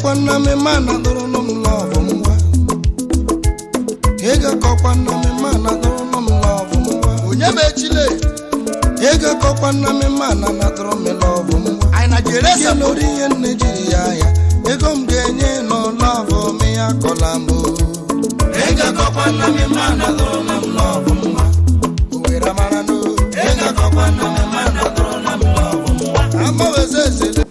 kwana me mana doro no love mwa. Ega ko kwana me mana doro no love mwa. Onye be chile. Ega ko kwana me mana na doro me love mwa. Ai na jeresa lori yen Nigeria ya. Ego mgenye no love me akola mo. Ega ko kwana me mana doro no love mwa. Uwera mana no. Ega ko kwana me mana doro no love mwa. Ama wezeze.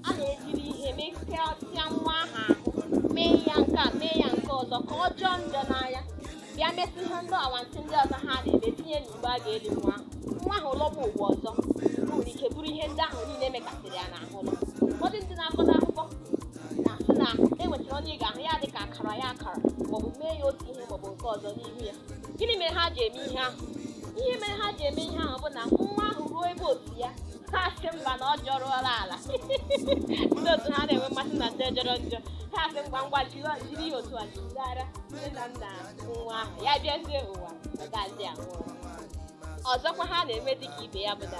A na-ejiri ihe mee nwa ha ahụ mee ya nke a mee ya nke ọzọ ọzọ ka ọ jọọ njọ n'anya bịa mesị ihe ndị awansị ndị ọzọ ha na-eme tinye n'igbe a ga-eli nwa ahụ lọgba ụwa ọzọ nwere ike bụrụ ihe ndị ahụ niile mekasịrị ya n'ahụ ụlọ. Ụfọdụ ndị na-akọta akụkọ na-asị na enwetara onye ị ga-ahụ ya dị ka akara ya akara maọbụ mee ya otu ihe maọbụ nke ọzọ n'ihu ya. Gịnị mere ha ji eme ihe ahụ? Ihe mere ha ji eme ihe ahụ bụ na nwa ahụ ruo ebe otu ya ha asị mba na ọ jọrọla ala ndị otu ha na-enwe mmasị na ndị jọrọ njọ ha asị ngwa jiri ya otu a jizigara nne na nna nwa ahụ ya bịazie ụwa ọgazi anwụrụ. Ọzọkwa ha na-eme dịka ibe ya bụ na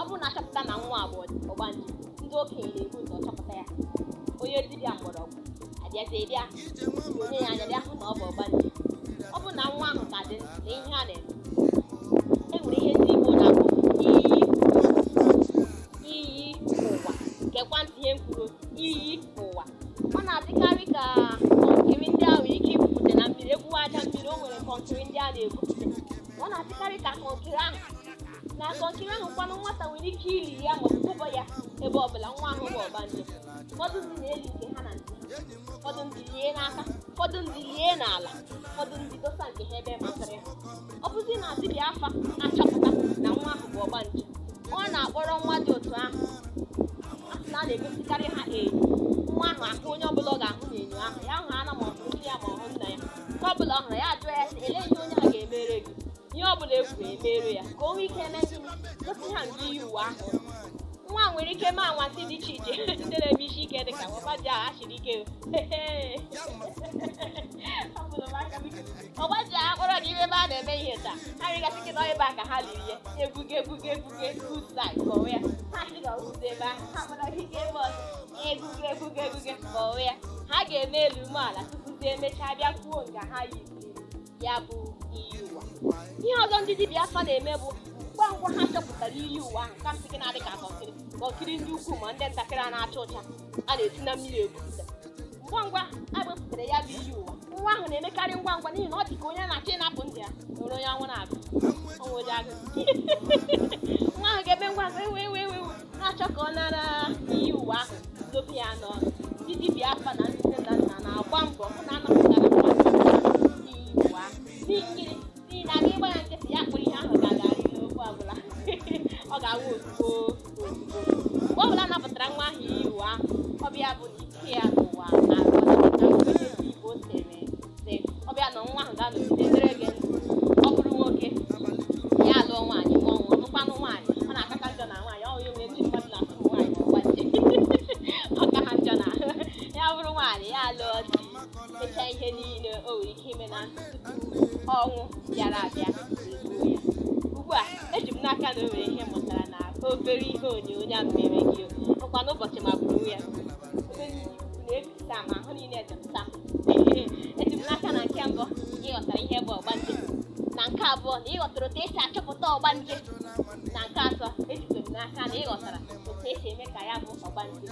ọ bụrụ na achọpụta na nwa abụọ ọgbanje ndị okenye na-ebu ụzọ chọpụta ya. Onye dibịa mgbọrọgwụ abịazie bịa onye ya anya bịa hụ na ọ bụ ọgbanje. Ọ bụ na nwa ahụ ka dị na ihe a na-eme enwere ihe ndị Igbo na-akpọ iyi ụwa nkekwantị ihe mkpụrụ iyi ụwa. Ọ na-adịkarị ka kọnkịrị ndị ahụ ike ibupụta na mmiri egwu aja mmiri o nwere kọnkịrị ndị a na-ebupụta. Ọ na-adịkarị ka kọnkịrị ahụ kwanụ nwata nwere ike iri ya maọbụ tụbọ ya ebe ọbụla nwa ahụ bụ ọgbanje. Ụfọdụ ndị na-eli nke ha na ndị ụfọdụ ndị lie n'aka ụfọdụ ndị lie n'ala ụfọdụ ndị dosa nke ha ebe masịrị ha. Ọ bụzi na dibịa afa achọpụta na nwa ahụ bụ ọgbanje ọ na-akpọrọ nwa dị otu ahụ asị na a na-egosikarị ha enyo. Nwa ahụ ahụ onye ọbụla ọ ga-ahụ n'enyo ahụ ya hụ ana ma ọ hụ nne ya ma ọ hụ nna ya. Nke ọbụla ọ hụrụ ya jụọ ya sị ele ihe onye a ga-emere gị ihe ọbụla egwu emere ya ka o nwee ike eme gịnị gosi ha nke iyi uwe ahụ. Nwa nwere ike mee anwansị dị iche iche ndị na-eme isi ike dị ka ọgbaji ahụ achịrị ike ọgbaji ahụ akpọrọ gị ebe a na-eme ihe taa ha rịgasị gị n'ebe a ka ha liri ya ebuge gusai kọwe ya ha sị ga ọgụzi ebe ahụ ha kpọrọ gị ike ebe ọzọ eguge kọwe ya ha ga-eme elu umeala tupuzi emechaa bịa kwuo nga ha yi ya bụ iyi ụwa. Ihe ọzọ ndị dibịa afa na-eme bụ ngwa ngwa ha chọpụtara iyi ụwa ahụ ka sị na-adị ka kọnkịrị ndị ukwu ma ndị ntakịrị a na-acha ụcha a na-esi na mmiri egwupụta. Ngwa agbepụtara ya bụ iyi ụwa nwa ahụ na-emekarị ngwa n'ihi na ọ dị ka onye na-achọ ịnapụ ndị ya nwere onye anwụ na-abịa ọnwụji agụ nwa ahụ ga-eme ngwa wee na-achọ ka ọ nara iyi ụwa ahụ zobe ya n'ọnụ. Ndị dibịa afa na ndị nne na nna na-agba mbọ hụ na anapụtara iyi ụwa n'ihi na aga ịgba ya nkịtị ya kpụrụ ihe ahụ ga-agarị n'okwu ọbụla ọ ga-awụ ozugbo mgbe ọbụla napụtara nwa ahụ iyi ụwa ahụ ọbịa bụ na ike ya n'ụwa Igbo sere ọbịa na nwa ahụ ga-anọgide dere gị ndụ. Ọ bụrụ nwoke ya alụọ nwaanyị ma ọnwụ ọnụkwanụ nwaanyị ọ na-akaka njọ na nwaanyị ọ onye ndị mmadụ na-asụ nwaanyị ma ọgbaje ọ ka ha njọ na ya bụrụ nwaanyị ya alụọ di mechaa ihe niile o nwere ike ime na ọnwụ bịara abịa egbuo ya. Ugbu a eji m n'aka na o nwere ihe mụtara na obere ihe onyonyo a mere gị nkwa n'ụbọchị ma bụrụ ya na-ebisa ma ahụ niile ejepụta. Eji m n'aka na nke mbụ ịghọtara ihe bụ ọgbanje, na nke abụọ na ịghọtara otu esi achọpụta ọgbanje, na nke atọ ejikwa m n'aka na ịghọtara otu esi eme ka ya bụ ọgbanje.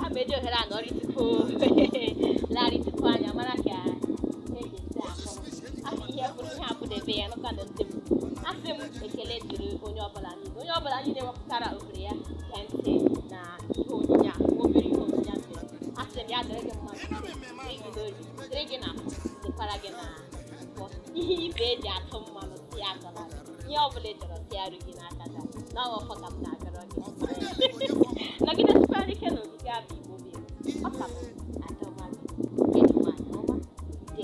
A ma eji ohere a nọrị tupu larị tupu anya mara ka esi akpọ asị ihe bụrụ ihe abụdebe ya nụka na ndị m. Asị m ekele dịrị onye ọbụla niile wepụtara ohere ya ka ntị na ihe onyinye a obere ihe onyinye a mere. Asị m ya dịrị gị mmadụ dịrị gị na dịkwara gị na ihe ibe eji atụ mmanụ si ya zọla ihe ọbụla ị chọrọ tịarụ gị n'aka ga na ọfọ ka m na-agara gị nọgidesikwara ike na ogige abụ Igbo bịa ọ ka m adọmadụ edụmadụ ọma dị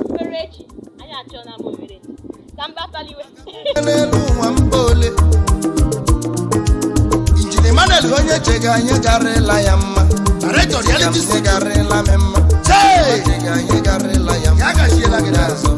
mkpere echi anyị achọ na ama owere ka m bataliwe n'elu ụwa mba ole injin Emmanuel onye chega anyị garịla ya mma director reality garịla m mma chega anyị garịla ya mma ya gashiela gị n'azụ